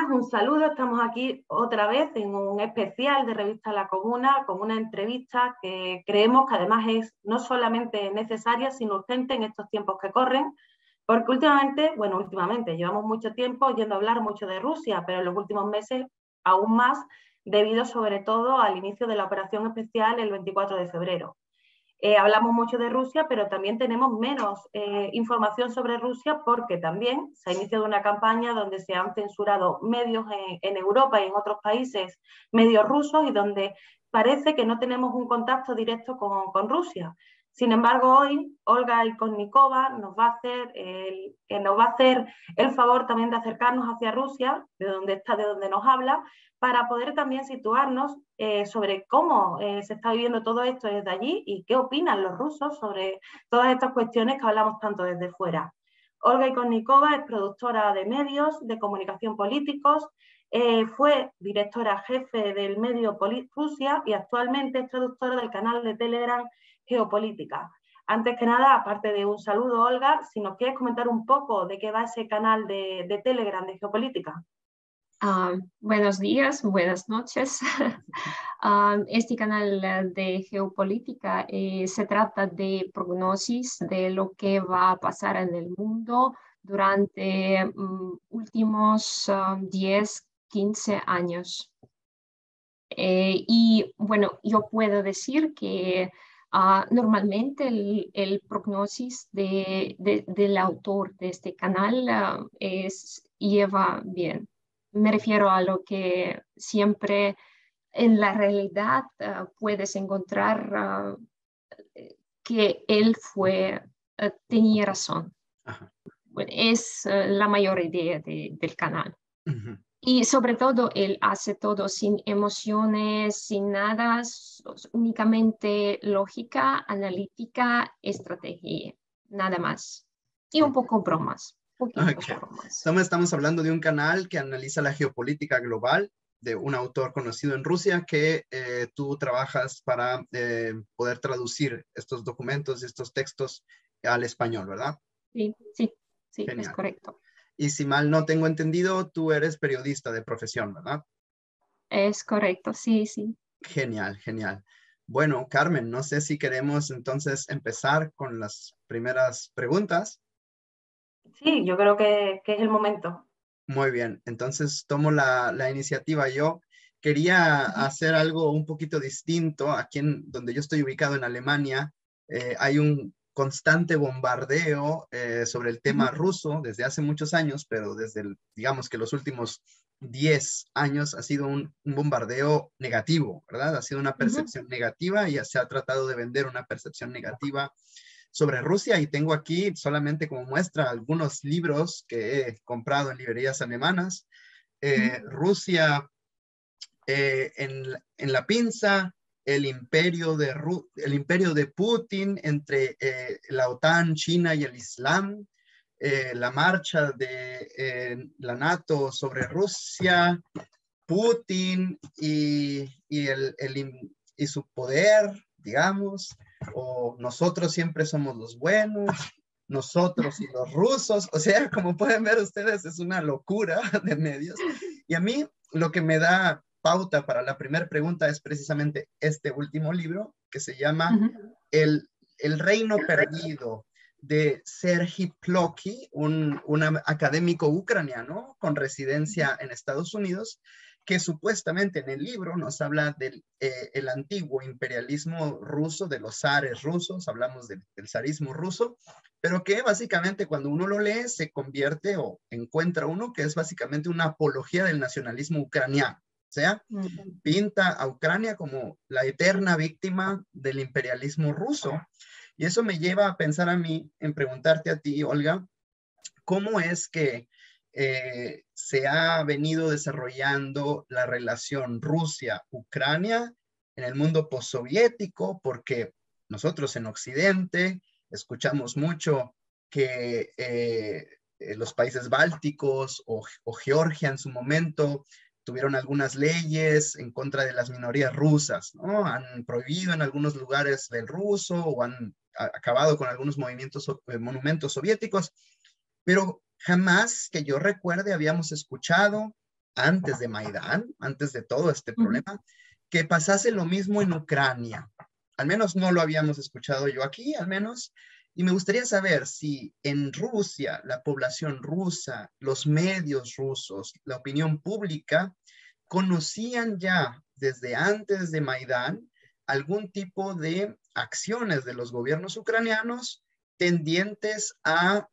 buenas, un saludo. Estamos aquí otra vez en un especial de Revista La Comuna con una entrevista que creemos que además es no solamente necesaria, sino urgente en estos tiempos que corren, porque últimamente llevamos mucho tiempo oyendo hablar mucho de Rusia, pero en los últimos meses aún más, debido sobre todo al inicio de la operación especial el 24 de febrero. Hablamos mucho de Rusia, pero también tenemos menos información sobre Rusia porque también se ha iniciado una campaña donde se han censurado medios en Europa y en otros países, medios rusos, y donde parece que no tenemos un contacto directo con Rusia. Sin embargo, hoy Olga Ikonikova nos va a hacer el favor también de acercarnos hacia Rusia, de donde nos habla, para poder también situarnos sobre cómo se está viviendo todo esto desde allí y qué opinan los rusos sobre todas estas cuestiones que hablamos tanto desde fuera. Olga Ikonikova es productora de medios, de comunicación políticos, fue directora jefe del medio Rusia y actualmente es traductora del canal de Telegram Geopolítica. Antes que nada, aparte de un saludo, Olga, si nos quieres comentar un poco de qué va ese canal de Telegram de Geopolítica. Buenos días, buenas noches. Este canal de geopolítica se trata de prognosis de lo que va a pasar en el mundo durante últimos 10, 15 años. Y bueno, yo puedo decir que normalmente el prognosis del autor de este canal lleva bien. Me refiero a lo que siempre en la realidad puedes encontrar que él tenía razón. Ajá. Bueno, es la mayor idea del canal. Uh-huh. Y sobre todo, él hace todo sin emociones, sin nada, únicamente lógica, analítica, estrategia, nada más. Y un poco bromas. Okay. Estamos hablando de un canal que analiza la geopolítica global de un autor conocido en Rusia que tú trabajas para poder traducir estos documentos, estos textos al español, ¿verdad? Sí, es correcto. Y si mal no tengo entendido, tú eres periodista de profesión, ¿verdad? Es correcto, sí. Genial. Bueno, Carmen, no sé si queremos entonces empezar con las primeras preguntas. Sí, yo creo que es el momento. Muy bien, entonces tomo la iniciativa. Yo quería hacer algo un poquito distinto. Aquí donde yo estoy ubicado en Alemania, hay un constante bombardeo sobre el tema ruso desde hace muchos años, pero digamos que los últimos 10 años ha sido un bombardeo negativo, ¿verdad? Ha sido una percepción negativa y se ha tratado de vender una percepción negativa sobre Rusia, y tengo aquí solamente como muestra algunos libros que he comprado en librerías alemanas. Rusia en la pinza, el imperio de Putin entre la OTAN, China y el Islam, la marcha de la NATO sobre Rusia, Putin y su poder, digamos, o nosotros siempre somos los buenos, nosotros y los rusos. O sea, como pueden ver ustedes, es una locura de medios. Y a mí lo que me da pauta para la primera pregunta es precisamente este último libro que se llama El Reino Perdido, de Serhii Plokhy, un académico ucraniano con residencia en Estados Unidos, que supuestamente en el libro nos habla del el antiguo imperialismo ruso, de los zares rusos, hablamos del zarismo ruso, pero que básicamente cuando uno lo lee se convierte o encuentra uno que es básicamente una apología del nacionalismo ucraniano. O sea, pinta a Ucrania como la eterna víctima del imperialismo ruso. Y eso me lleva a pensar a mí, en preguntarte a ti, Olga, ¿cómo es que se ha venido desarrollando la relación Rusia-Ucrania en el mundo postsoviético? Porque nosotros en Occidente escuchamos mucho que los países bálticos o Georgia en su momento tuvieron algunas leyes en contra de las minorías rusas, ¿no? Han prohibido en algunos lugares el ruso o han acabado con algunos monumentos soviéticos, pero jamás que yo recuerde habíamos escuchado antes de Maidán, antes de todo este problema, que pasase lo mismo en Ucrania. Al menos no lo habíamos escuchado yo aquí, al menos. Y me gustaría saber si en Rusia, la población rusa, los medios rusos, la opinión pública, conocían ya desde antes de Maidán algún tipo de acciones de los gobiernos ucranianos tendientes a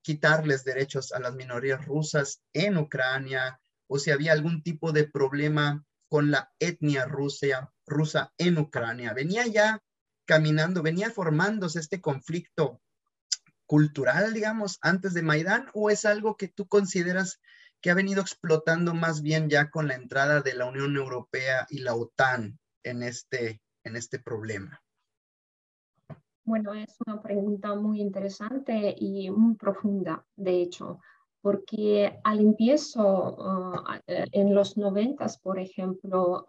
quitarles derechos a las minorías rusas en Ucrania, o si había algún tipo de problema con la etnia rusa en Ucrania. Venía ya caminando, venía formándose este conflicto cultural, digamos, antes de Maidán, o es algo que tú consideras que ha venido explotando más bien ya con la entrada de la Unión Europea y la OTAN en este problema? Bueno, es una pregunta muy interesante y muy profunda, de hecho, porque al empiezo, en los 90, por ejemplo,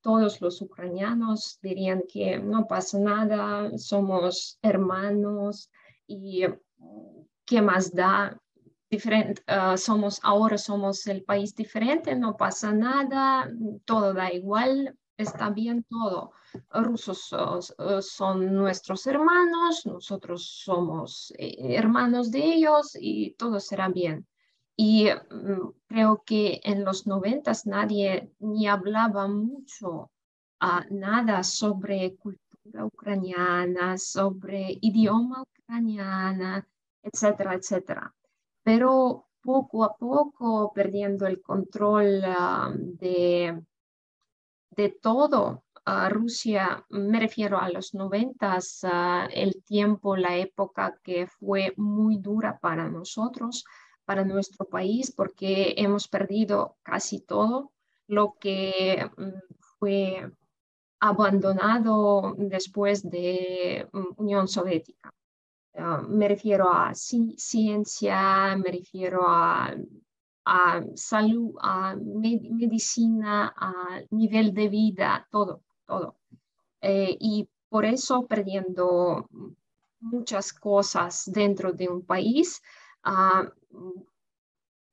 todos los ucranianos dirían que no pasa nada, somos hermanos y ¿qué más da? Ahora somos el país diferente, no pasa nada, todo da igual, está bien todo. Rusos son nuestros hermanos, nosotros somos hermanos de ellos y todo será bien. Y creo que en los 90 nadie ni hablaba mucho, nada sobre cultura ucraniana, sobre idioma ucraniana, etcétera, etcétera. Pero poco a poco, perdiendo el control de todo, Rusia, me refiero a los 90, el tiempo, la época que fue muy dura para nosotros, para nuestro país, porque hemos perdido casi todo lo que fue abandonado después de Unión Soviética. Me refiero a ciencia, me refiero a salud, a medicina, a nivel de vida, todo, todo. Y por eso, perdiendo muchas cosas dentro de un país,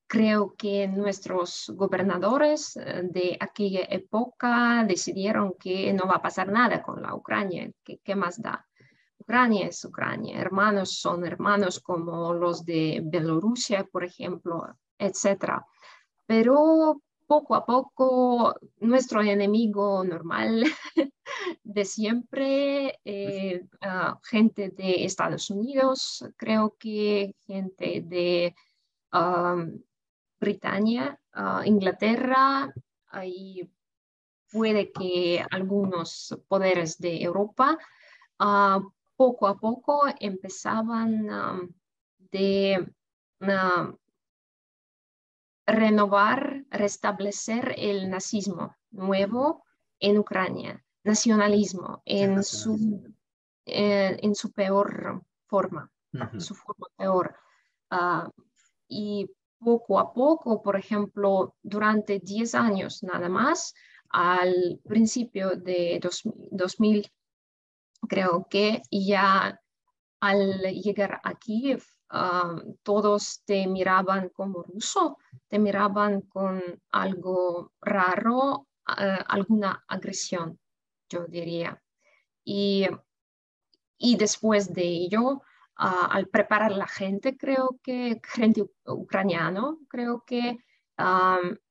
creo que nuestros gobernadores de aquella época decidieron que no va a pasar nada con la Ucrania, que qué más da. Ucrania es Ucrania, hermanos son hermanos como los de Bielorrusia, por ejemplo, etcétera. Pero poco a poco, nuestro enemigo normal de siempre, gente de Estados Unidos, creo que gente de Britania, Inglaterra, y puede que algunos poderes de Europa, poco a poco empezaban de renovar, restablecer el nazismo nuevo en Ucrania, nacionalismo El nacionalismo. En su peor forma, Uh-huh. su forma peor. Y poco a poco, por ejemplo, durante 10 años nada más, al principio de 2000, creo que ya al llegar a Kiev, todos te miraban como ruso, te miraban con algo raro, alguna agresión, yo diría. Y, y después de ello, al preparar la gente, creo que, gente ucraniana, creo que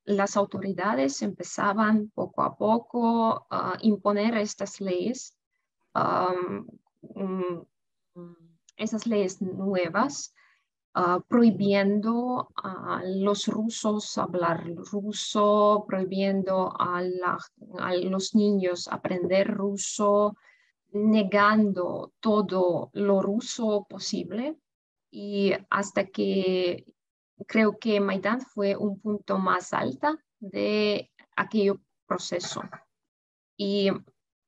las autoridades empezaban poco a poco a imponer estas leyes, um, esas leyes nuevas, prohibiendo a los rusos hablar ruso, prohibiendo a los niños aprender ruso, negando todo lo ruso posible. Y hasta que creo que Maidán fue un punto más alto de aquel proceso. Y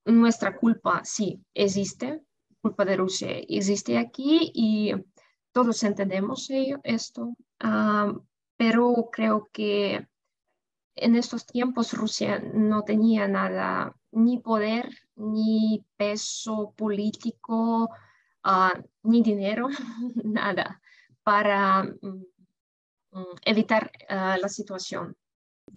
nuestra culpa sí existe, culpa de Rusia existe aquí y todos entendemos esto, pero creo que en estos tiempos Rusia no tenía nada, ni poder, ni peso político, ni dinero, nada, para evitar la situación.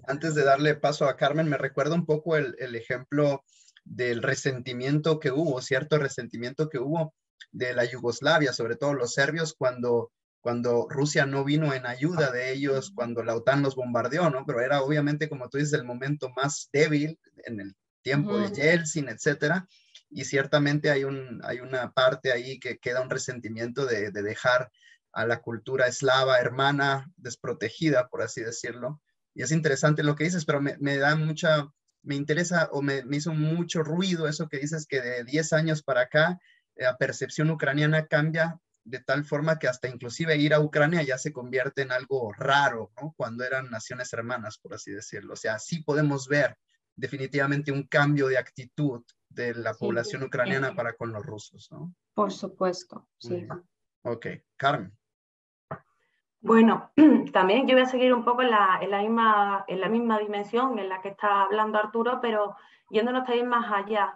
Antes de darle paso a Carmen, me recuerda un poco el ejemplo del resentimiento que hubo, cierto resentimiento que hubo de la Yugoslavia, sobre todo los serbios, cuando Rusia no vino en ayuda de ellos, cuando la OTAN los bombardeó, ¿no? Pero era obviamente, como tú dices, el momento más débil en el tiempo de Yeltsin, etcétera, y ciertamente hay una parte ahí que queda un resentimiento de dejar a la cultura eslava hermana desprotegida, por así decirlo. Y es interesante lo que dices, pero me interesa o me hizo mucho ruido eso que dices, que de 10 años para acá la percepción ucraniana cambia de tal forma que hasta inclusive ir a Ucrania ya se convierte en algo raro, ¿no? Cuando eran naciones hermanas, por así decirlo. O sea, sí podemos ver definitivamente un cambio de actitud de la población ucraniana para con los rusos, ¿no? Por supuesto, sí. Ok, Carmen. Bueno, también yo voy a seguir un poco en la misma dimensión en la que está hablando Arturo, pero yéndonos también más allá.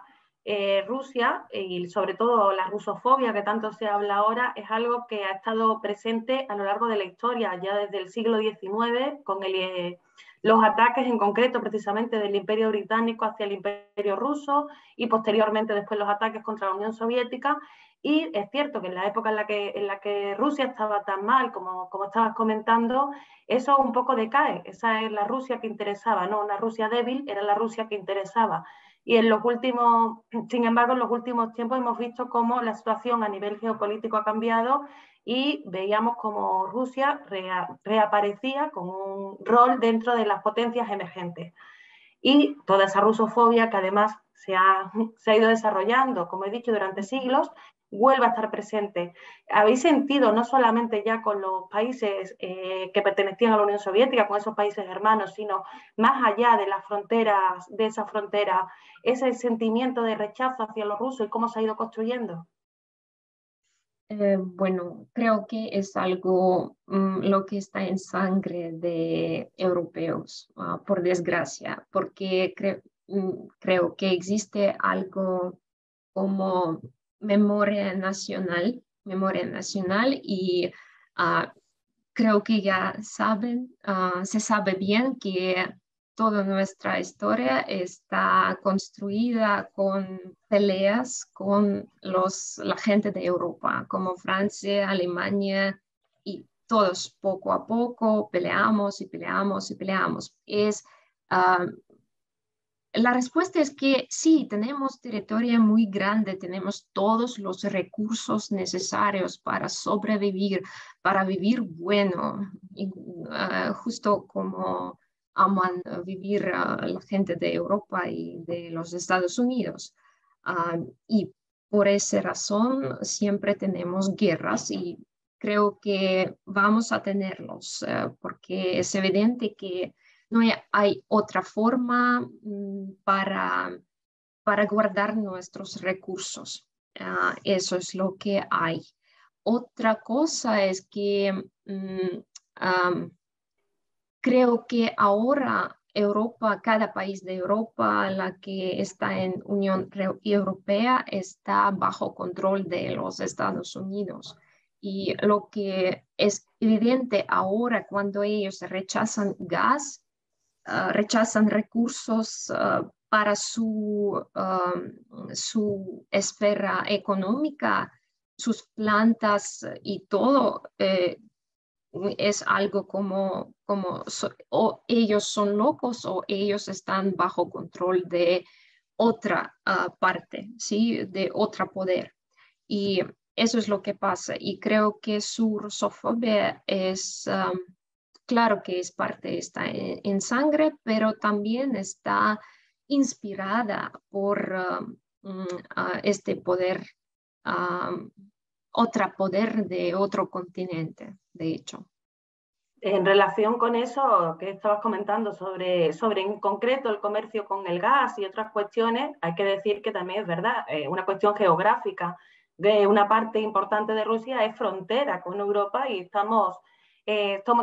Rusia, y sobre todo la rusofobia que tanto se habla ahora, es algo que ha estado presente a lo largo de la historia, ya desde el siglo XIX, con los ataques en concreto precisamente del Imperio Británico hacia el Imperio Ruso y posteriormente después los ataques contra la Unión Soviética. Y es cierto que en la época en la que Rusia estaba tan mal, como estabas comentando, eso un poco decae. Esa es la Rusia que interesaba, no una Rusia débil, era la Rusia que interesaba. Y sin embargo, en los últimos tiempos hemos visto cómo la situación a nivel geopolítico ha cambiado y veíamos cómo Rusia reaparecía con un rol dentro de las potencias emergentes. Y toda esa rusofobia que además se ha ido desarrollando, como he dicho, durante siglos, vuelve a estar presente. Habéis sentido, no solamente ya con los países que pertenecían a la Unión Soviética, con esos países hermanos, sino más allá de las fronteras, de esa frontera, ese sentimiento de rechazo hacia los rusos y cómo se ha ido construyendo. Bueno, creo que es algo lo que está en sangre de europeos, por desgracia, porque creo que existe algo como memoria nacional y creo que ya se sabe bien que toda nuestra historia está construida con peleas con la gente de Europa, como Francia, Alemania, y todos poco a poco peleamos y peleamos y peleamos. La respuesta es que sí, tenemos territorio muy grande, tenemos todos los recursos necesarios para sobrevivir, para vivir bueno, y, justo como aman vivir la gente de Europa y de los Estados Unidos. Y por esa razón siempre tenemos guerras y creo que vamos a tenerlos, porque es evidente que no hay otra forma para guardar nuestros recursos. Eso es lo que hay. Otra cosa es que creo que ahora Europa, cada país de Europa, la que está en Unión Europea, está bajo control de los Estados Unidos. Y lo que es evidente ahora cuando ellos rechazan gas, rechazan recursos para su esfera económica, sus plantas y todo, es algo como o ellos son locos o ellos están bajo control de otra parte, ¿sí? De otro poder. Y eso es lo que pasa. Y creo que su rusofobia es... claro que es parte, está en sangre, pero también está inspirada por este poder, otro poder de otro continente, de hecho. En relación con eso que estabas comentando sobre en concreto el comercio con el gas y otras cuestiones, hay que decir que también es verdad, una cuestión geográfica de una parte importante de Rusia es frontera con Europa y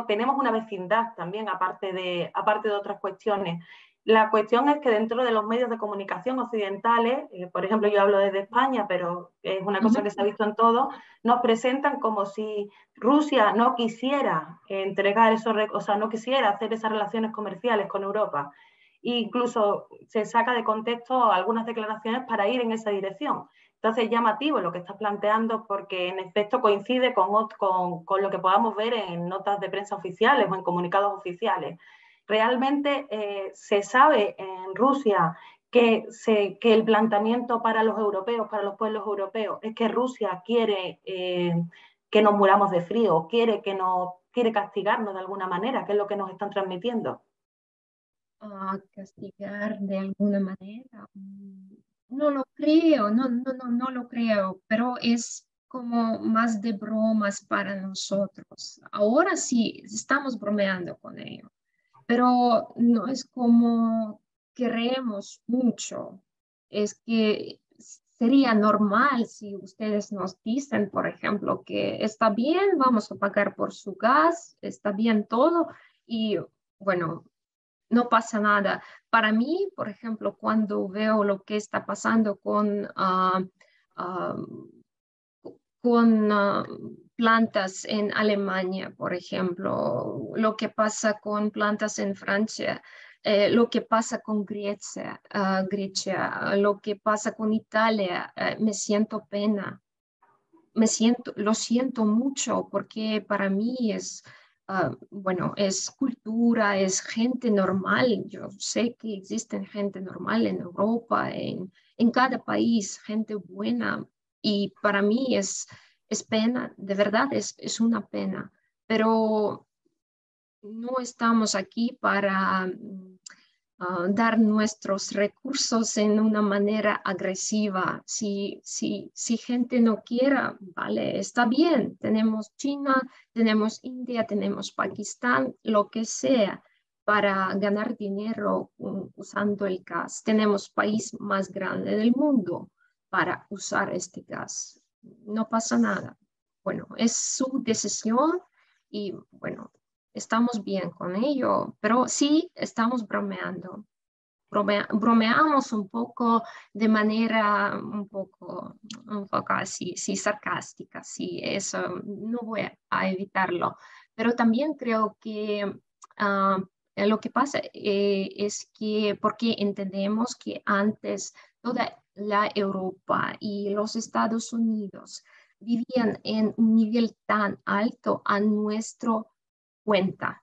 tenemos una vecindad también, aparte de otras cuestiones. La cuestión es que dentro de los medios de comunicación occidentales, por ejemplo, yo hablo desde España, pero es una cosa que se ha visto en todo, nos presentan como si Rusia no quisiera entregar esos, o sea, no quisiera hacer esas relaciones comerciales con Europa. E incluso se saca de contexto algunas declaraciones para ir en esa dirección. Entonces es llamativo lo que estás planteando porque en efecto coincide con lo que podamos ver en notas de prensa oficiales o en comunicados oficiales. Realmente se sabe en Rusia que el planteamiento para los europeos, para los pueblos europeos, es que Rusia quiere que nos muramos de frío, quiere castigarnos de alguna manera, que es lo que nos están transmitiendo. Castigar de alguna manera. No lo creo, no lo creo, pero es como más de bromas para nosotros. Ahora sí, estamos bromeando con ello, pero no es como queremos mucho. Es que sería normal si ustedes nos dicen, por ejemplo, que está bien, vamos a pagar por su gas, está bien todo, y bueno, no pasa nada. Para mí, por ejemplo, cuando veo lo que está pasando ah, con plantas en Alemania, por ejemplo, lo que pasa con plantas en Francia, lo que pasa con Grecia, lo que pasa con Italia, me siento pena. Lo siento mucho porque para mí es, bueno, es cultura, es gente normal. Yo sé que existen gente normal en Europa, en cada país, gente buena. Y para mí es pena, de verdad es una pena. Pero no estamos aquí para dar nuestros recursos en una manera agresiva. Si gente no quiera, vale, está bien. Tenemos China, tenemos India, tenemos Pakistán, lo que sea para ganar dinero usando el gas. Tenemos país más grande del mundo para usar este gas. No pasa nada. Bueno, es su decisión y bueno, estamos bien con ello, pero sí estamos bromeando. Bromeamos un poco de manera un poco así, sí, sarcástica, sí, eso no voy a evitarlo. Pero también creo que lo que pasa es que porque entendemos que antes toda la Europa y los Estados Unidos vivían en un nivel tan alto a cuenta,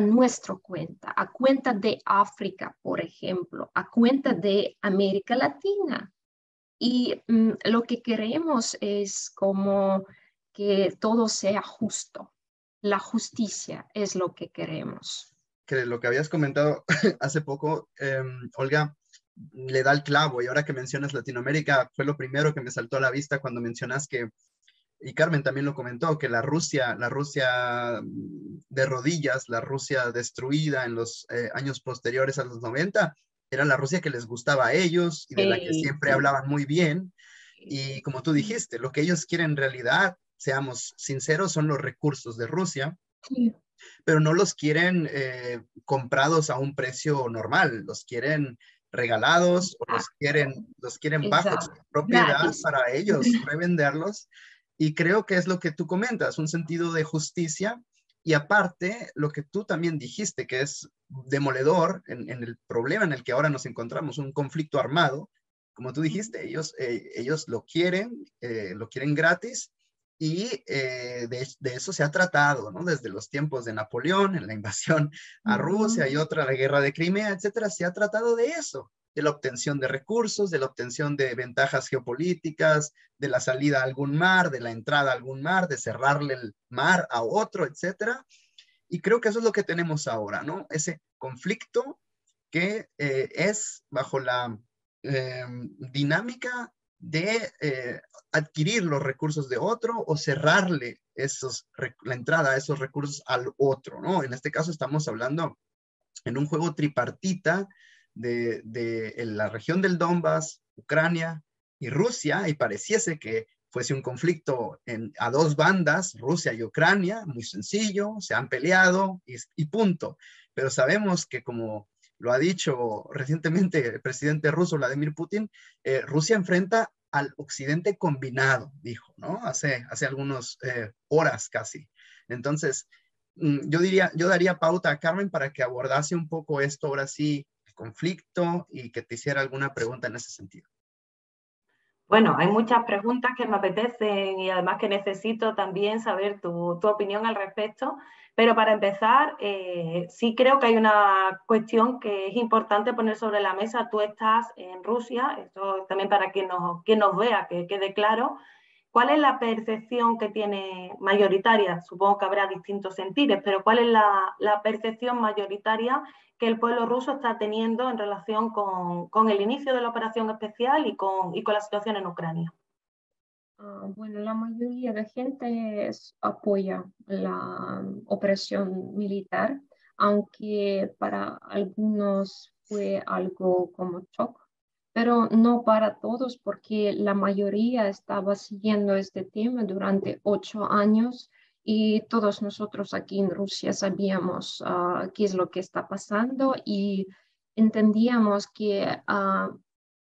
nuestra cuenta, a cuenta de África, por ejemplo, a cuenta de América Latina. Y lo que queremos es como que todo sea justo. La justicia es lo que queremos. Que lo que habías comentado hace poco, Olga, le da el clavo. Y ahora que mencionas Latinoamérica, fue lo primero que me saltó a la vista cuando mencionas que, y Carmen también lo comentó, que la Rusia de rodillas, la Rusia destruida en los años posteriores a los 90, era la Rusia que les gustaba a ellos y de la que siempre hablaban muy bien. Y como tú dijiste, lo que ellos quieren en realidad, seamos sinceros, son los recursos de Rusia, Sí. pero no los quieren comprados a un precio normal, los quieren regalados o los quieren bajo su propiedad Gratis. para ellos revenderlos. Y creo que es lo que tú comentas, un sentido de justicia. Y aparte, lo que tú también dijiste, que es demoledor en el problema en el que ahora nos encontramos, un conflicto armado, como tú dijiste, ellos lo quieren gratis y de eso se ha tratado, ¿no? Desde los tiempos de Napoleón, en la invasión a Rusia y otra, la guerra de Crimea, etcétera, se ha tratado de eso, de la obtención de recursos, de la obtención de ventajas geopolíticas, de la salida a algún mar, de la entrada a algún mar, de cerrarle el mar a otro, etcétera. Y creo que eso es lo que tenemos ahora, ¿no? Ese conflicto que es bajo la dinámica de adquirir los recursos de otro o cerrarle la entrada a esos recursos al otro, ¿no? En este caso estamos hablando en un juego tripartita de la región del Donbass, Ucrania y Rusia, y pareciese que fuese un conflicto a dos bandas, Rusia y Ucrania, muy sencillo, se han peleado y punto. Pero sabemos que como lo ha dicho recientemente el presidente ruso Vladimir Putin, Rusia enfrenta al occidente combinado, dijo, ¿no? Hace algunas horas casi. Entonces, yo daría pauta a Carmen para que abordase un poco esto, ahora sí, el conflicto, y que te hiciera alguna pregunta en ese sentido. Bueno, hay muchas preguntas que me apetecen y además que necesito también saber tu opinión al respecto, pero para empezar, sí creo que hay una cuestión que es importante poner sobre la mesa. Tú estás en Rusia, esto también para quien nos vea, que quede claro. ¿Cuál es la percepción que tiene mayoritaria? Supongo que habrá distintos sentires, pero ¿cuál es la percepción mayoritaria que el pueblo ruso está teniendo en relación con el inicio de la operación especial y con la situación en Ucrania? Bueno, la mayoría de gente apoya la operación militar, aunque para algunos fue algo como shock, pero no para todos, porque la mayoría estaba siguiendo este tema durante 8 años y todos nosotros aquí en Rusia sabíamos qué es lo que está pasando y entendíamos que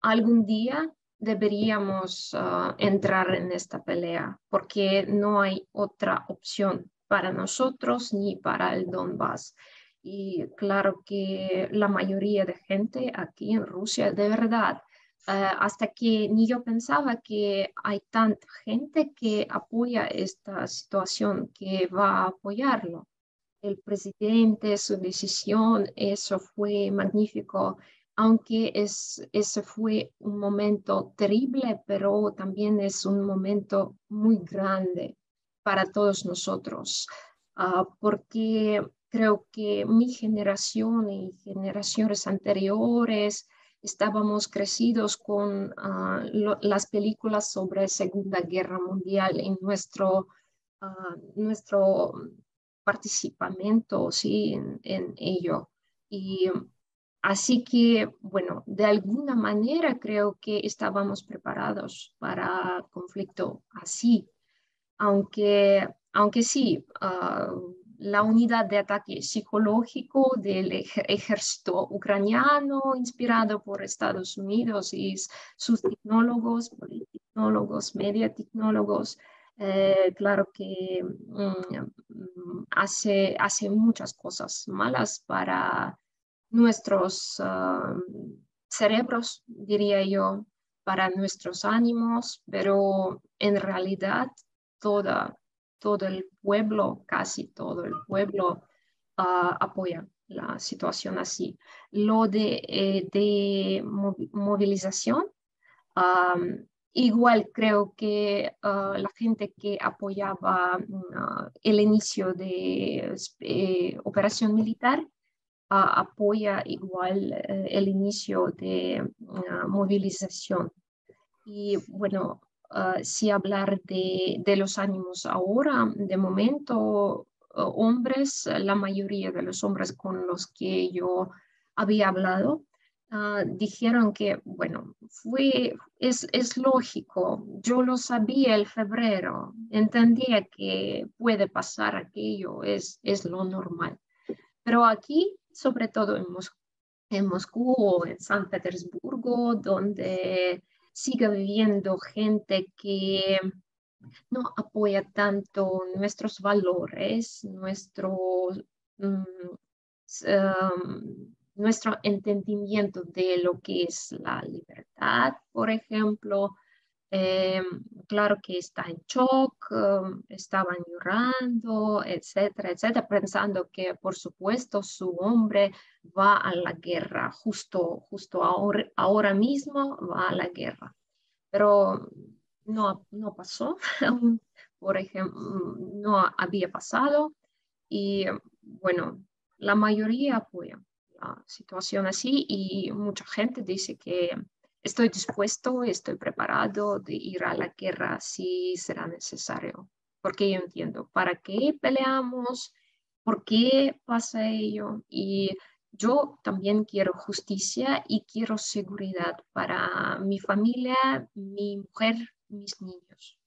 algún día deberíamos entrar en esta pelea porque no hay otra opción para nosotros ni para el Donbass. Y claro que la mayoría de gente aquí en Rusia, de verdad, hasta que ni yo pensaba que hay tanta gente que apoya esta situación, que va a apoyarlo. El presidente, su decisión, eso fue magnífico, aunque ese fue un momento terrible, pero también es un momento muy grande para todos nosotros, porque creo que mi generación y generaciones anteriores estábamos crecidos con las películas sobre Segunda Guerra Mundial en nuestro participamiento, sí, en ello. Y así que, bueno, de alguna manera creo que estábamos preparados para conflicto así, aunque sí, la unidad de ataque psicológico del ejército ucraniano, inspirado por Estados Unidos y sus tecnólogos, politecnólogos, mediatecnólogos, claro que hace muchas cosas malas para nuestros cerebros, diría yo, para nuestros ánimos, pero en realidad todo el pueblo, casi todo el pueblo, apoya la situación así. Lo de movilización, igual creo que la gente que apoyaba el inicio de operación militar apoya igual el inicio de movilización. Y bueno, si hablar de los ánimos ahora, de momento, hombres, la mayoría de los hombres con los que yo había hablado, dijeron que, bueno, es lógico, yo lo sabía el febrero, entendía que puede pasar aquello, es lo normal. Pero aquí, sobre todo en Moscú o en San Petersburgo, donde sigue viviendo gente que no apoya tanto nuestros valores, mm, nuestro entendimiento de lo que es la libertad, por ejemplo. Eh, claro que está en shock, estaban llorando, etcétera, etcétera, pensando que por supuesto su hombre va a la guerra, justo ahora mismo va a la guerra. Pero no pasó, por ejemplo, no había pasado y bueno, la mayoría apoya la situación así y mucha gente dice que estoy dispuesto, estoy preparado de ir a la guerra si será necesario, porque yo entiendo para qué peleamos, por qué pasa ello y yo también quiero justicia y quiero seguridad para mi familia, mi mujer, mis niños.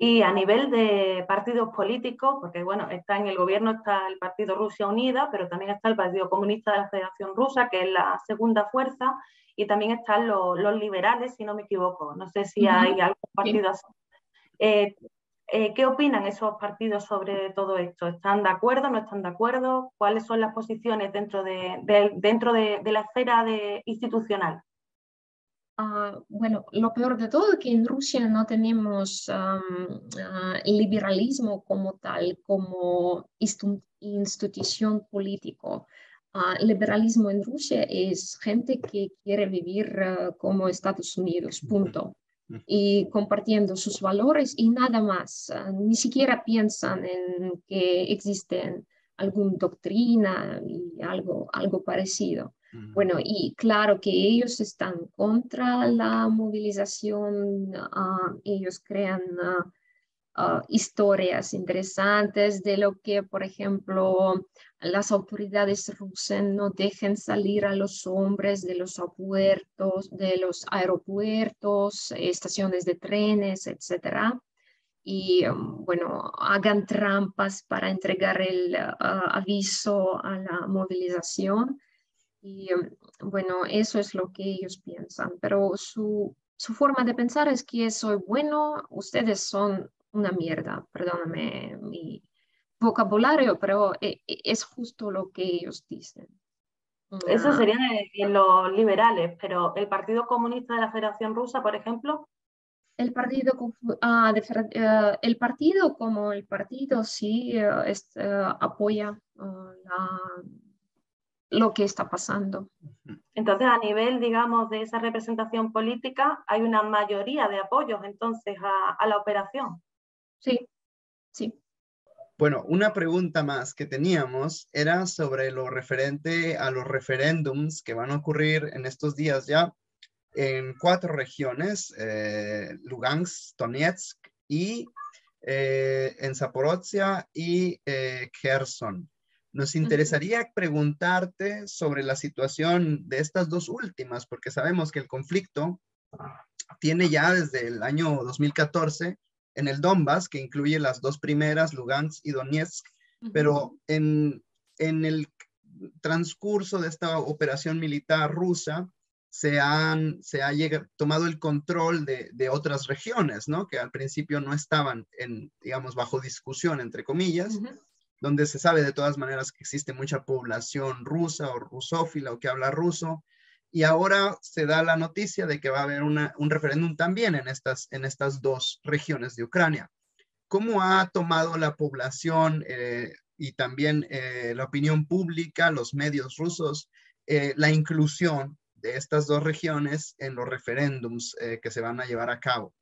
Y a nivel de partidos políticos, porque bueno, está en el gobierno está el Partido Rusia Unida, pero también está el Partido Comunista de la Federación Rusa, que es la segunda fuerza, y también están los liberales, si no me equivoco. No sé si hay algún partido así. ¿Qué opinan esos partidos sobre todo esto? ¿Están de acuerdo, no están de acuerdo? ¿Cuáles son las posiciones dentro de la esfera institucional? Bueno, lo peor de todo es que en Rusia no tenemos liberalismo como tal, como institución político. Liberalismo en Rusia es gente que quiere vivir como Estados Unidos, punto. Y compartiendo sus valores y nada más. Ni siquiera piensan en que existen alguna doctrina y algo parecido. Bueno, y claro que ellos están contra la movilización, ellos crean historias interesantes de lo que, por ejemplo, las autoridades rusas no dejen salir a los hombres de los aeropuertos, estaciones de trenes, etcétera. Y bueno, hagan trampas para entregar el aviso a la movilización. Y bueno, eso es lo que ellos piensan, pero su forma de pensar es que soy bueno, ustedes son una mierda, perdóname mi vocabulario, pero es justo lo que ellos dicen. Eso serían en los liberales, pero el Partido Comunista de la Federación Rusa, por ejemplo. El partido, el partido como el partido sí apoya lo que está pasando. Entonces, a nivel, digamos, de esa representación política, hay una mayoría de apoyos, entonces, a la operación. Sí, sí. Bueno, una pregunta más que teníamos era sobre lo referente a los referéndums que van a ocurrir en estos días ya en 4 regiones, Lugansk, Donetsk y en Zaporozhia y Kherson. Nos interesaría preguntarte sobre la situación de estas 2 últimas, porque sabemos que el conflicto tiene ya desde el año 2014 en el Donbass, que incluye las 2 primeras, Lugansk y Donetsk, pero en el transcurso de esta operación militar rusa se ha tomado el control de otras regiones, ¿no? Que al principio no estaban digamos, bajo discusión, entre comillas, donde se sabe de todas maneras que existe mucha población rusa o rusófila o que habla ruso, y ahora se da la noticia de que va a haber un referéndum también en estas 2 regiones de Ucrania. ¿Cómo ha tomado la población y también la opinión pública, los medios rusos, la inclusión de estas 2 regiones en los referéndums que se van a llevar a cabo?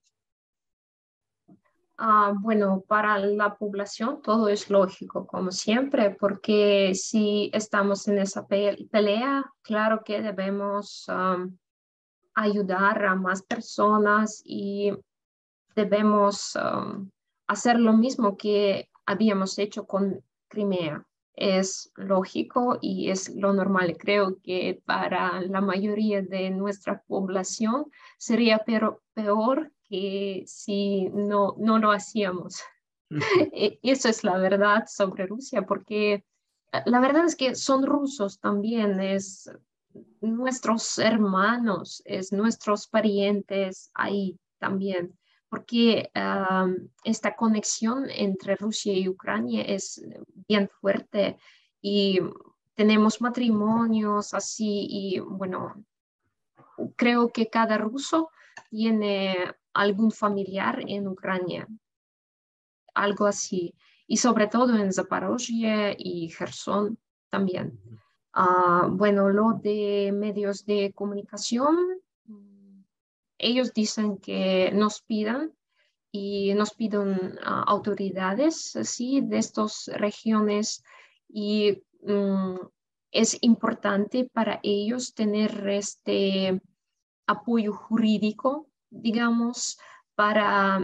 Bueno, para la población todo es lógico, como siempre, porque si estamos en esa pelea, claro que debemos ayudar a más personas y debemos hacer lo mismo que habíamos hecho con Crimea. Es lógico y es lo normal. Creo que para la mayoría de nuestra población sería peor que si no lo hacíamos. Eso es la verdad sobre Rusia, porque la verdad es que son rusos también, es nuestros hermanos, es nuestros parientes ahí también, porque esta conexión entre Rusia y Ucrania es bien fuerte y tenemos matrimonios así y bueno, creo que cada ruso tiene algún familiar en Ucrania, algo así, y sobre todo en Zaporozhye y Gerson también. Bueno, lo de medios de comunicación, ellos dicen que nos pidan y nos piden autoridades ¿sí? De estas regiones y es importante para ellos tener este apoyo jurídico, digamos, para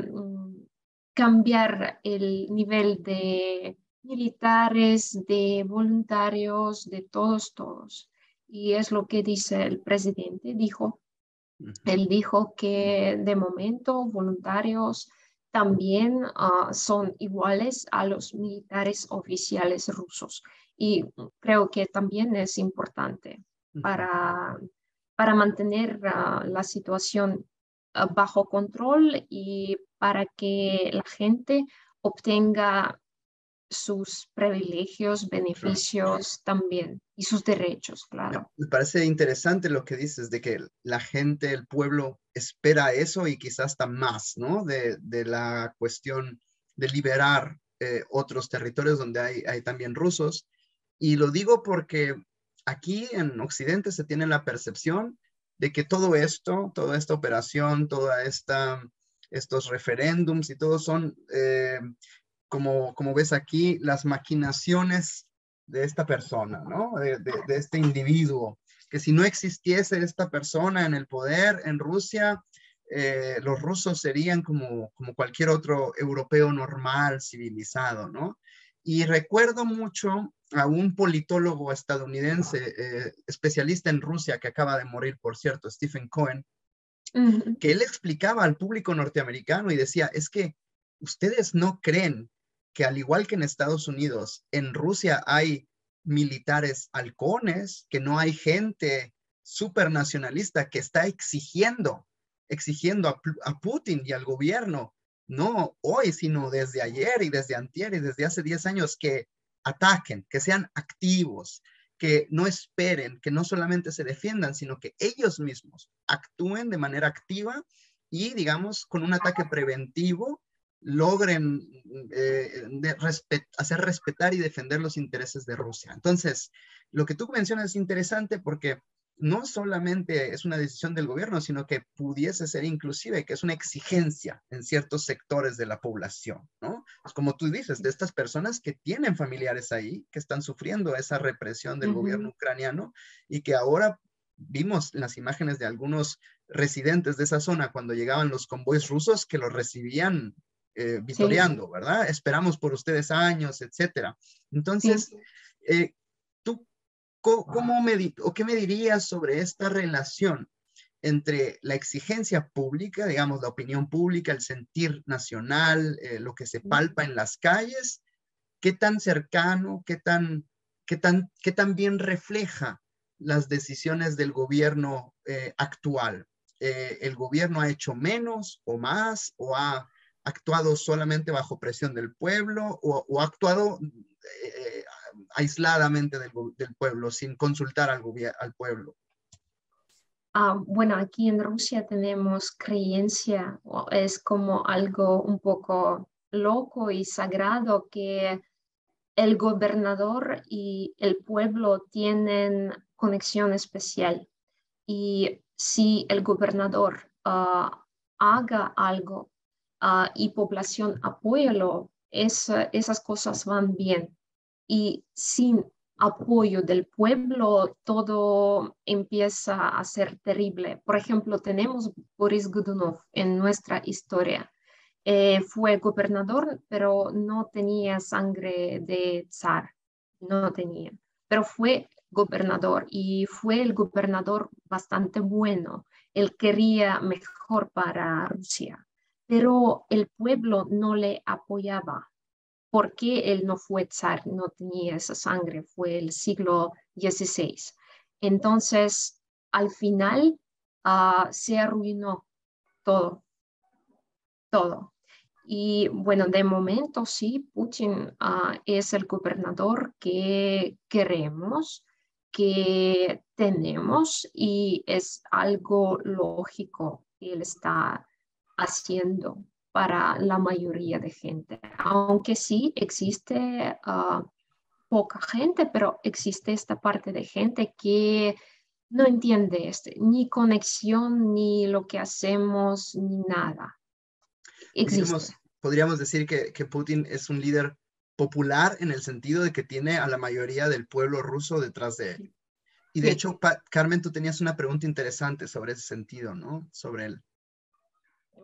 cambiar el nivel de militares, de voluntarios, de todos. Y es lo que dice el presidente, él dijo que de momento voluntarios también son iguales a los militares oficiales rusos. Y creo que también es importante para mantener la situación bajo control y para que la gente obtenga sus privilegios, beneficios también y sus derechos, claro. Me parece interesante lo que dices de que la gente, el pueblo espera eso y quizás hasta más, ¿no? De la cuestión de liberar otros territorios donde hay también rusos. Y lo digo porque aquí en Occidente se tiene la percepción de que todo esto, toda esta operación, estos referéndums y todo son, como ves aquí, las maquinaciones de esta persona, ¿no? De este individuo, que si no existiese esta persona en el poder en Rusia, los rusos serían como cualquier otro europeo normal, civilizado, ¿no? Y recuerdo mucho a un politólogo estadounidense, especialista en Rusia, que acaba de morir, por cierto, Stephen Cohen, que él explicaba al público norteamericano y decía, es que ustedes no creen que al igual que en Estados Unidos, en Rusia hay militares halcones, que no hay gente supernacionalista que está exigiendo a Putin y al gobierno, no hoy, sino desde ayer y desde antier y desde hace 10 años, que ataquen, que sean activos, que no esperen, que no solamente se defiendan, sino que ellos mismos actúen de manera activa y, digamos, con un ataque preventivo, logren hacer respetar y defender los intereses de Rusia. Entonces, lo que tú mencionas es interesante porque no solamente es una decisión del gobierno, sino que pudiese ser inclusive que es una exigencia en ciertos sectores de la población, ¿no? Pues como tú dices, de estas personas que tienen familiares ahí, que están sufriendo esa represión del gobierno ucraniano y que ahora vimos las imágenes de algunos residentes de esa zona cuando llegaban los convoys rusos que los recibían vitoreando, ¿verdad? Esperamos por ustedes años, etcétera. Entonces, ¿tú qué me dirías sobre esta relación entre la exigencia pública, digamos, la opinión pública, el sentir nacional, lo que se palpa en las calles, qué tan cercano, qué tan bien refleja las decisiones del gobierno actual? ¿El gobierno ha hecho menos o más o ha actuado solamente bajo presión del pueblo o ha actuado aisladamente del pueblo sin consultar al pueblo? Bueno, aquí en Rusia tenemos creencia, es como algo un poco loco y sagrado que el gobernador y el pueblo tienen conexión especial. Y si el gobernador haga algo y población apóyalo, esas cosas van bien. Y sin apoyo del pueblo, todo empieza a ser terrible. Por ejemplo, tenemos Boris Godunov en nuestra historia. Fue gobernador, pero no tenía sangre de zar, no tenía, pero fue gobernador y fue el gobernador bastante bueno. Él quería mejor para Rusia, pero el pueblo no le apoyaba porque él no fue zar, no tenía esa sangre, fue el siglo XVI. Entonces, al final, se arruinó todo, todo. Y bueno, de momento sí, Putin es el gobernador que queremos, que tenemos y es algo lógico que él está haciendo para la mayoría de gente. Aunque sí existe poca gente, pero existe esta parte de gente que no entiende ni conexión, ni lo que hacemos, ni nada. Existe. Podríamos decir que Putin es un líder popular en el sentido de que tiene a la mayoría del pueblo ruso detrás de él. Y de hecho, Carmen, tú tenías una pregunta interesante sobre ese sentido, ¿no? Sobre él.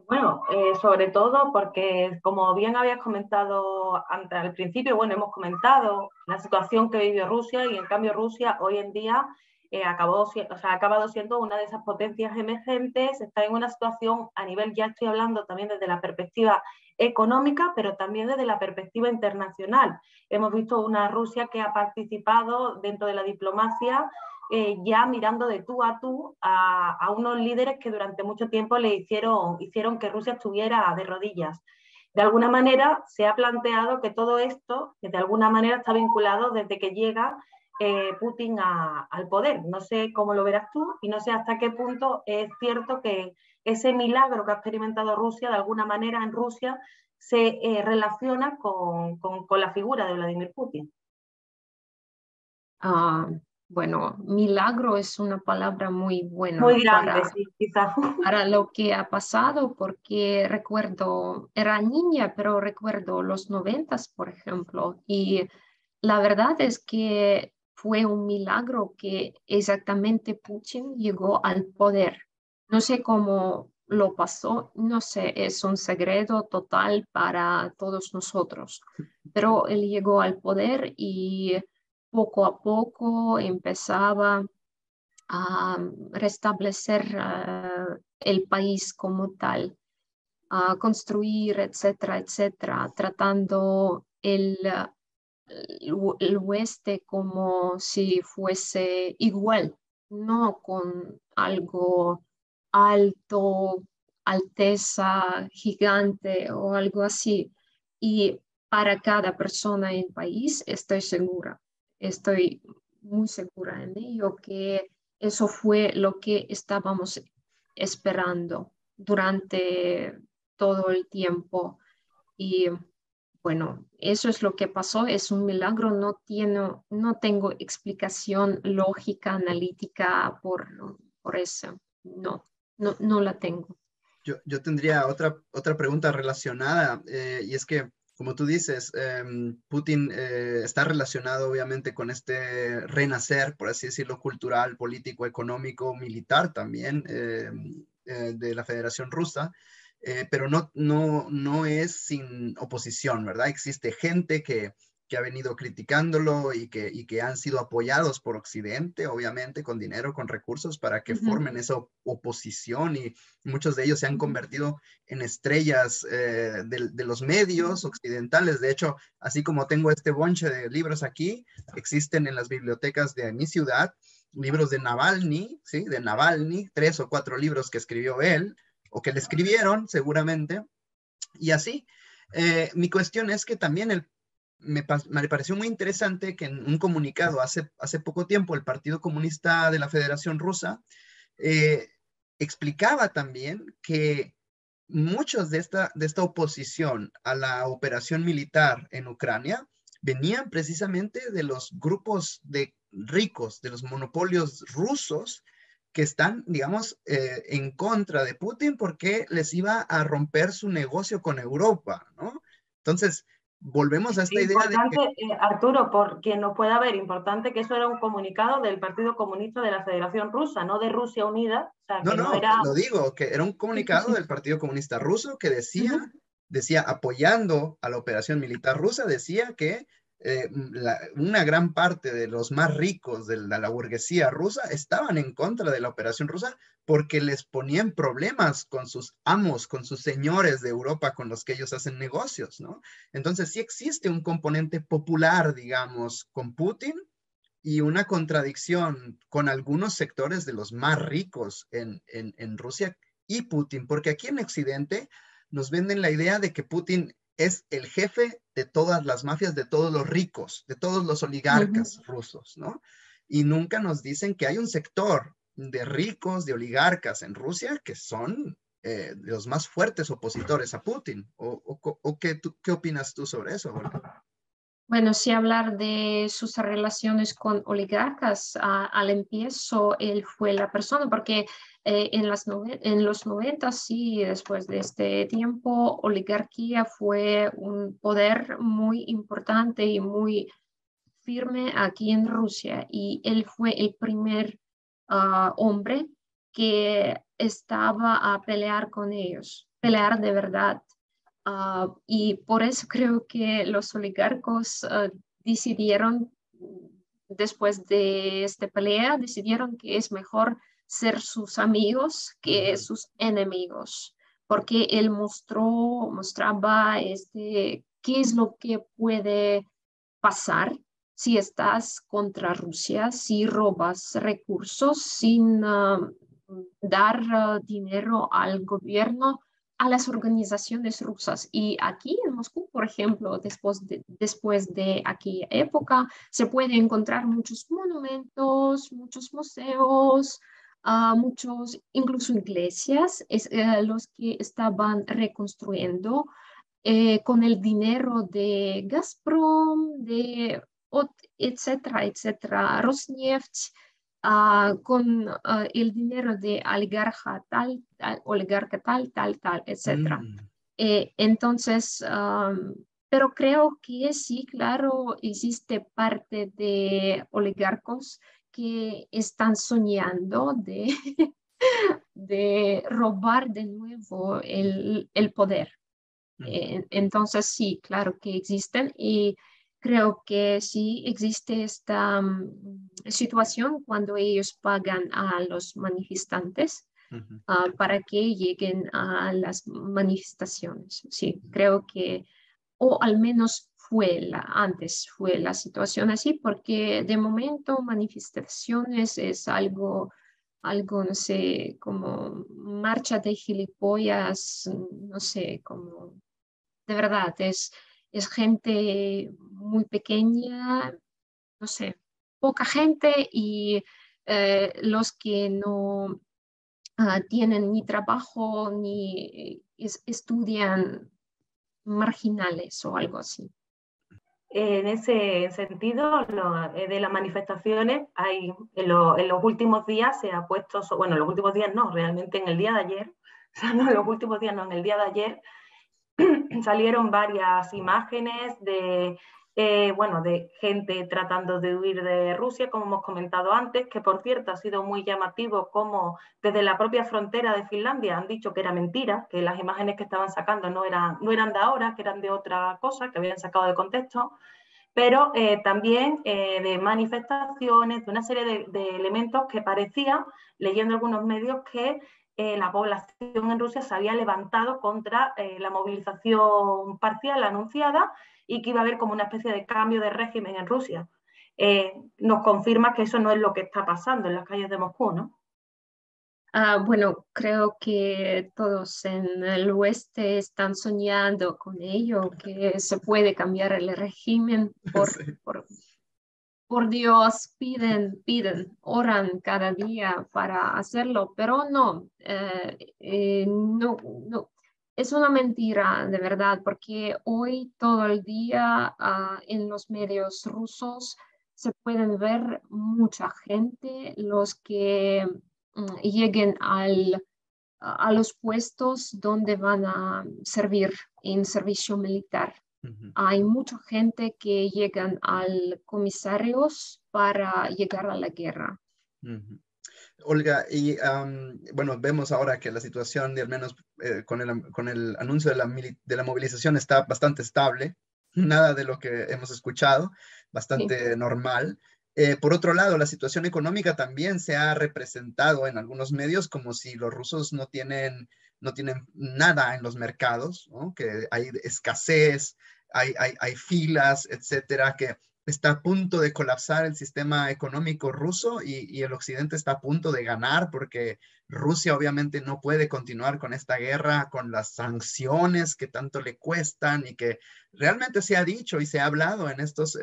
Bueno, sobre todo porque, como bien habías comentado al principio, bueno, hemos comentado la situación que vivió Rusia y en cambio Rusia hoy en día ha acabado siendo una de esas potencias emergentes, está en una situación a nivel, ya estoy hablando también desde la perspectiva económica, pero también desde la perspectiva internacional. Hemos visto una Rusia que ha participado dentro de la diplomacia ya mirando de tú a tú a unos líderes que durante mucho tiempo le hicieron que Rusia estuviera de rodillas. De alguna manera se ha planteado que todo esto, que de alguna manera está vinculado desde que llega Putin al poder. No sé cómo lo verás tú y no sé hasta qué punto es cierto que ese milagro que ha experimentado Rusia, de alguna manera en Rusia, se relaciona con la figura de Vladimir Putin. Bueno, milagro es una palabra muy buena Muy grande, sí, quizás. para lo que ha pasado, porque recuerdo, era niña, pero recuerdo los 90, por ejemplo, y la verdad es que fue un milagro que exactamente Putin llegó al poder. No sé cómo lo pasó, no sé, es un secreto total para todos nosotros, pero él llegó al poder y poco a poco empezaba a restablecer el país como tal, a construir, etcétera, etcétera, tratando el oeste como si fuese igual, no con algo alto, alteza gigante o algo así. Y para cada persona en el país estoy muy segura en ello que eso fue lo que estábamos esperando durante todo el tiempo. Y bueno, eso es lo que pasó, es un milagro, no tengo explicación lógica, analítica por eso, no la tengo. Yo tendría otra pregunta relacionada, y es que, como tú dices, Putin está relacionado obviamente con este renacer, por así decirlo, cultural, político, económico, militar también de la Federación Rusa, pero no es sin oposición, ¿verdad? Existe gente que ha venido criticándolo y que han sido apoyados por Occidente, obviamente, con dinero, con recursos, para que formen esa oposición, y muchos de ellos se han convertido en estrellas de los medios occidentales. De hecho, así como tengo este bonche de libros aquí, existen en las bibliotecas de mi ciudad libros de Navalny, ¿sí? De Navalny, 3 o 4 libros que escribió él, o que le escribieron seguramente, y así. Mi cuestión es que también me pareció muy interesante que en un comunicado hace poco tiempo el Partido Comunista de la Federación Rusa eh, explicaba también que muchos de esta oposición a la operación militar en Ucrania venían precisamente de los grupos de ricos, de los monopolios rusos que están, digamos, en contra de Putin porque les iba a romper su negocio con Europa, ¿no? Entonces, volvemos a esta idea de que... Importante, Arturo, por quien no pueda ver, importante que eso era un comunicado del Partido Comunista de la Federación Rusa, no de Rusia Unida. O sea, No, que no no, era... lo digo, que era un comunicado del Partido Comunista Ruso que decía, apoyando a la operación militar rusa, decía que una gran parte de los más ricos de la burguesía rusa estaban en contra de la operación rusa porque les ponían problemas con sus amos, con sus señores de Europa con los que ellos hacen negocios, ¿no? Entonces sí existe un componente popular, digamos, con Putin, y una contradicción con algunos sectores de los más ricos en Rusia y Putin, porque aquí en Occidente nos venden la idea de que Putin es el jefe de todas las mafias, de todos los ricos, de todos los oligarcas rusos, ¿no? Y nunca nos dicen que hay un sector de ricos, de oligarcas en Rusia que son los más fuertes opositores a Putin. ¿Qué opinas tú sobre eso, Olga? Bueno, sí hablar de sus relaciones con oligarcas, al empiezo él fue la persona, porque en los 90, sí, después de este tiempo, oligarquía fue un poder muy importante y muy firme aquí en Rusia, y él fue el primer hombre que estaba a pelear con ellos, pelear de verdad. Y por eso creo que los oligarcos decidieron, después de esta pelea, decidieron que es mejor ser sus amigos que sus enemigos, porque él mostraba qué es lo que puede pasar si estás contra Rusia, si robas recursos sin dar dinero al gobierno, a las organizaciones rusas. Y aquí en Moscú, por ejemplo, después de aquella época, se puede encontrar muchos monumentos, muchos museos, muchos, incluso iglesias, los que estaban reconstruyendo con el dinero de Gazprom, etcétera, etcétera, Rosneft, con el dinero de oligarca tal, etcétera. Mm, Entonces, pero creo que sí, claro, existe parte de oligarcos que están soñando de, de robar de nuevo el poder. mm, Entonces, sí, claro que existen y creo que sí existe esta situación cuando ellos pagan a los manifestantes ujú. para que lleguen a las manifestaciones. Sí, creo que, o al menos antes fue la situación así, porque de momento manifestaciones es algo, no sé, como marcha de gilipollas, no sé, como de verdad, es gente muy pequeña, no sé, poca gente y los que no tienen ni trabajo ni estudian marginales o algo así. En ese sentido, de las manifestaciones, hay, en los últimos días se ha puesto, bueno, en los últimos días no, realmente en el día de ayer, o sea, no en los últimos días, no, en el día de ayer, salieron varias imágenes bueno, de gente tratando de huir de Rusia, como hemos comentado antes, que por cierto ha sido muy llamativo como desde la propia frontera de Finlandia han dicho que era mentira, que las imágenes que estaban sacando no eran de ahora, que eran de otra cosa, que habían sacado de contexto, pero también de manifestaciones, de una serie de elementos que parecía, leyendo algunos medios, que la población en Rusia se había levantado contra la movilización parcial anunciada y que iba a haber como una especie de cambio de régimen en Rusia. Nos confirma que eso no es lo que está pasando en las calles de Moscú, ¿no? Bueno, creo que todos en el oeste están soñando con ello, que se puede cambiar el régimen Sí. por Dios, oran cada día para hacerlo, pero no, no, es una mentira de verdad, porque hoy todo el día en los medios rusos se pueden ver mucha gente, los que lleguen a los puestos donde van a servir en servicio militar. Ujú, Hay mucha gente que llegan al comisarios para llegar a la guerra. ujú. Olga, y bueno, vemos ahora que la situación, y al menos con el anuncio de de la movilización, está bastante estable, nada de lo que hemos escuchado, Sí. bastante normal. Por otro lado, la situación económica también se ha representado en algunos medios como si los rusos no tienen nada en los mercados, ¿no? Que hay escasez, hay filas, etcétera, que está a punto de colapsar el sistema económico ruso y el occidente está a punto de ganar porque Rusia obviamente no puede continuar con esta guerra, con las sanciones que tanto le cuestan y que realmente se ha dicho y se ha hablado en estos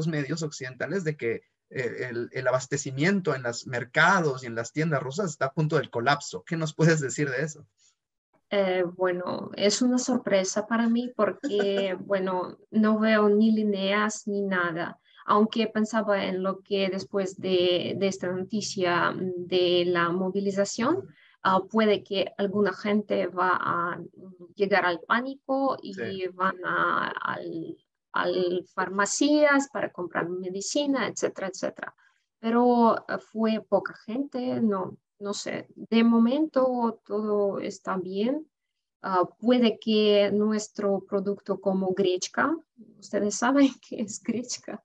medios occidentales de que el abastecimiento en los mercados y en las tiendas rusas está a punto del colapso. ¿Qué nos puedes decir de eso? Bueno, es una sorpresa para mí porque, bueno, no veo ni líneas ni nada, aunque pensaba en lo que después de esta noticia de la movilización, puede que alguna gente va a llegar al pánico Sí. y van al farmacias para comprar medicina, etcétera, etcétera. Pero fue poca gente, no sé, de momento todo está bien. Puede que nuestro producto como grechka, ustedes saben qué es grechka,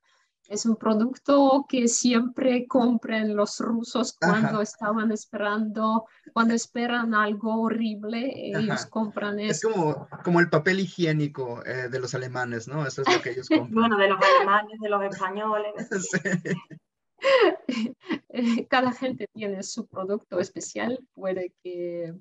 Es un producto que siempre compran los rusos cuando Ajá, estaban esperando, cuando esperan algo horrible, ellos ajá. compran Es esto. como el papel higiénico de los alemanes, ¿no? Eso es lo que ellos compran. Bueno, de los alemanes, de los españoles. Sí. Cada gente tiene su producto especial, puede que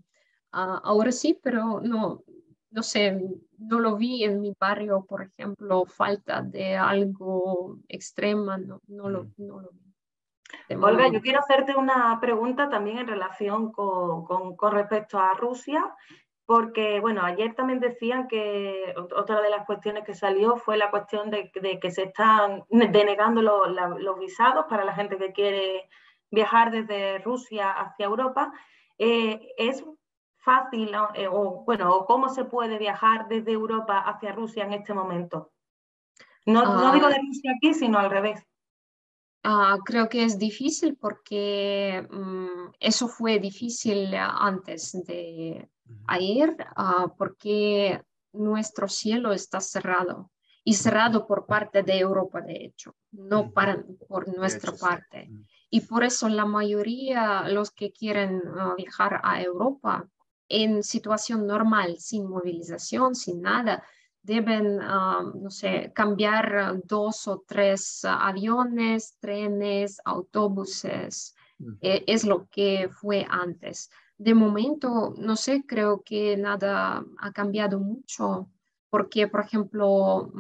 ahora sí, pero no, no sé, no lo vi en mi barrio, por ejemplo, falta de algo extrema, Mm. no lo vi de Olga, yo momento. quiero hacerte una pregunta también en relación con respecto a Rusia, porque, bueno, ayer también decían que otra de las cuestiones que salió fue la cuestión de que se están denegando los visados para la gente que quiere viajar desde Rusia hacia Europa. ¿Es fácil o cómo se puede viajar desde Europa hacia Rusia en este momento? No digo Ah, de Rusia aquí, sino al revés. Creo que es difícil porque eso fue difícil antes de ayer, porque nuestro cielo está cerrado y cerrado por parte de Europa, de hecho, no Ujú. por De nuestra hecho, sí. parte. Y por eso la mayoría, los que quieren viajar a Europa en situación normal, sin movilización, sin nada, deben, no sé, cambiar 2 o 3 aviones, trenes, autobuses. Ujú. Es lo que fue antes. De momento, no sé, creo que nada ha cambiado mucho, porque, por ejemplo,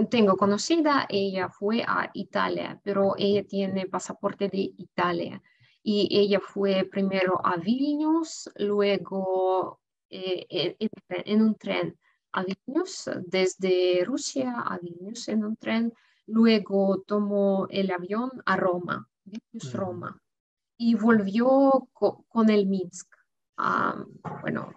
tengo conocida, ella fue a Italia, pero ella tiene pasaporte de Italia. Y ella fue primero a Vilnius, luego en un tren a Vilnius, desde Rusia a Vilnius en un tren, luego tomó el avión a Roma, Ujú. Vilnius-Roma, y volvió con el Minsk. Bueno,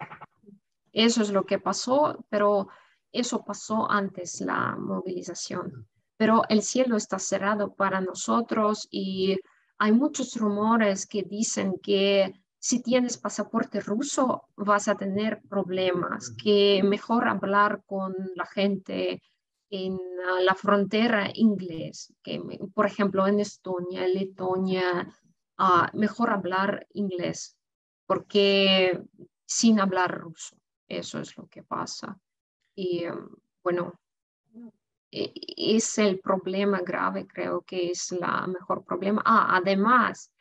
eso es lo que pasó, pero eso pasó antes la movilización. Pero el cielo está cerrado para nosotros y hay muchos rumores que dicen que si tienes pasaporte ruso vas a tener problemas, que mejor hablar con la gente en la frontera inglés, por ejemplo en Estonia, Letonia, mejor hablar inglés, porque sin hablar ruso. Eso es lo que pasa. Y bueno, es el problema grave, creo que es la mejor problema. Además,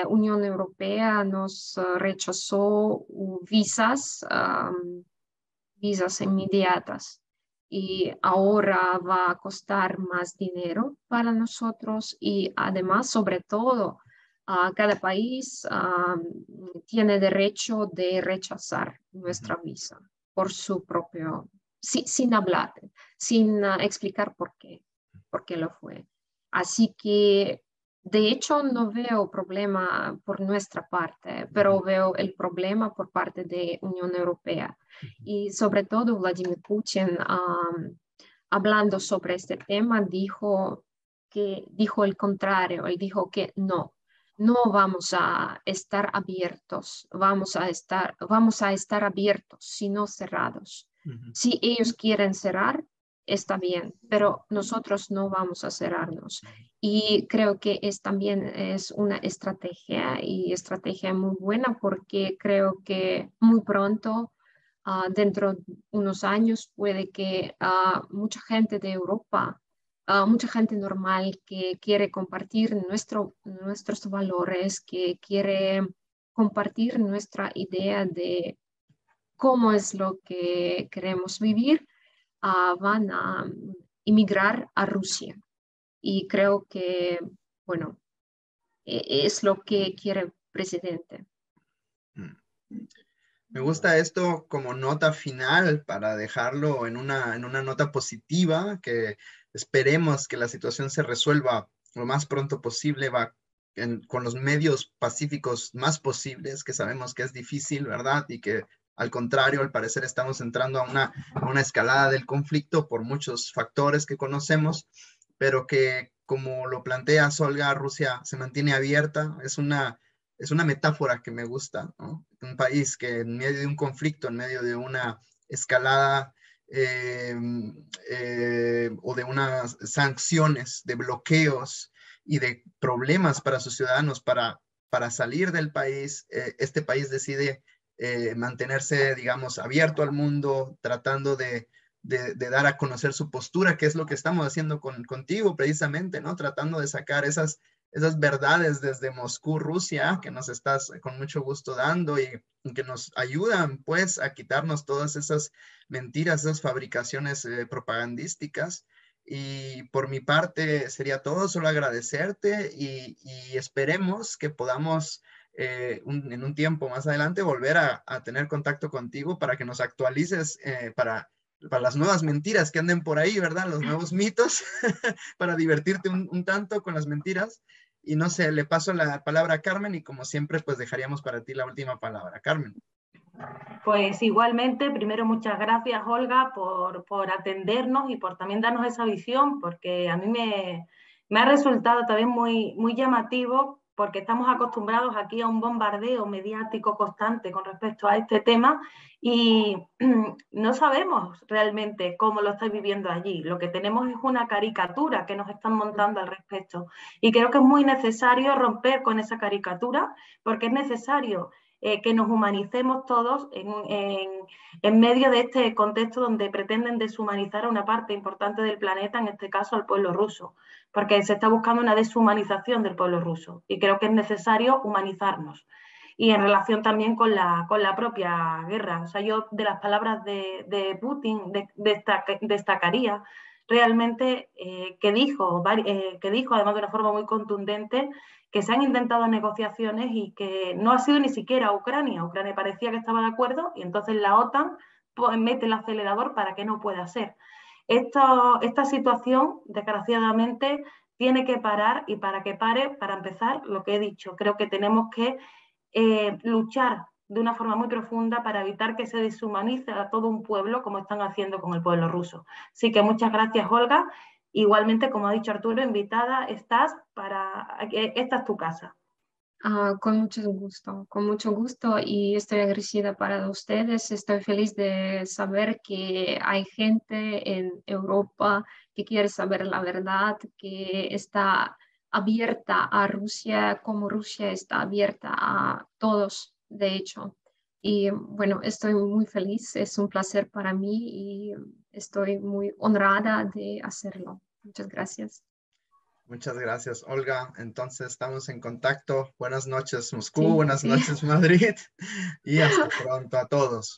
Unión Europea nos rechazó visas inmediatas y ahora va a costar más dinero para nosotros y además, sobre todo, cada país tiene derecho de rechazar Ujú. nuestra visa por su propio, sin hablar, sin explicar por qué lo fue. Así que, de hecho, no veo problema por nuestra parte, Ujú. pero veo el problema por parte de Unión Europea. Y sobre todo Vladimir Putin, hablando sobre este tema, dijo el contrario, él dijo que no vamos a estar abiertos, vamos a estar abiertos, sino cerrados. Ujú. Si ellos quieren cerrar, está bien, pero nosotros no vamos a cerrarnos. Y creo que también es una estrategia y estrategia muy buena porque creo que muy pronto, dentro de unos años, puede que mucha gente de Europa, mucha gente normal que quiere compartir nuestros valores, que quiere compartir nuestra idea de cómo es lo que queremos vivir, van a emigrar a Rusia. Y creo que, bueno, es lo que quiere el presidente. Mm. Me gusta esto como nota final para dejarlo en una nota positiva, que esperemos que la situación se resuelva lo más pronto posible, con los medios pacíficos más posibles, que sabemos que es difícil, ¿verdad? Y que al contrario, al parecer estamos entrando a una escalada del conflicto por muchos factores que conocemos, pero que como lo plantea Olga, Rusia se mantiene abierta, es una metáfora que me gusta, ¿no? Un país que en medio de un conflicto, en medio de una escalada o de unas sanciones, de bloqueos y de problemas para sus ciudadanos para salir del país, este país decide mantenerse, digamos, abierto al mundo, tratando de dar a conocer su postura, que es lo que estamos haciendo contigo precisamente, ¿no? Tratando de sacar esas verdades desde Moscú, Rusia, que nos estás con mucho gusto dando y que nos ayudan, pues, a quitarnos todas esas mentiras, esas fabricaciones propagandísticas. Y por mi parte sería todo, solo agradecerte y esperemos que podamos en un tiempo más adelante volver a tener contacto contigo para que nos actualices para las nuevas mentiras que anden por ahí, ¿verdad? Los nuevos mitos, para divertirte un tanto con las mentiras. Y no sé, le paso la palabra a Carmen y como siempre, pues dejaríamos para ti la última palabra. Carmen. Pues igualmente, primero muchas gracias, Olga, por atendernos y por también darnos esa visión, porque a mí me ha resultado también muy llamativo, porque estamos acostumbrados aquí a un bombardeo mediático constante con respecto a este tema y no sabemos realmente cómo lo estáis viviendo allí. Lo que tenemos es una caricatura que nos están montando al respecto y creo que es muy necesario romper con esa caricatura, porque es necesario que nos humanicemos todos en medio de este contexto donde pretenden deshumanizar a una parte importante del planeta, en este caso al pueblo ruso, porque se está buscando una deshumanización del pueblo ruso y creo que es necesario humanizarnos. Y en relación también con la propia guerra. O sea, yo de las palabras de Putin destacaría realmente que dijo, además de una forma muy contundente, que se han intentado negociaciones y que no ha sido ni siquiera Ucrania. Ucrania parecía que estaba de acuerdo y entonces la OTAN pues, mete el acelerador para que no pueda ser. Esta situación, desgraciadamente, tiene que parar y para que pare, para empezar, lo que he dicho, creo que tenemos que luchar de una forma muy profunda para evitar que se deshumanice a todo un pueblo como están haciendo con el pueblo ruso. Así que muchas gracias, Olga. Igualmente, como ha dicho Arturo, invitada estás esta es tu casa. Con mucho gusto y estoy agradecida para ustedes. Estoy feliz de saber que hay gente en Europa que quiere saber la verdad, que está abierta a Rusia, como Rusia está abierta a todos, de hecho. Y bueno, estoy muy feliz, es un placer para mí y estoy muy honrada de hacerlo. Muchas gracias. Muchas gracias, Olga. Entonces estamos en contacto. Buenas noches, Moscú. Sí, Buenas noches, Madrid. Y hasta pronto a todos.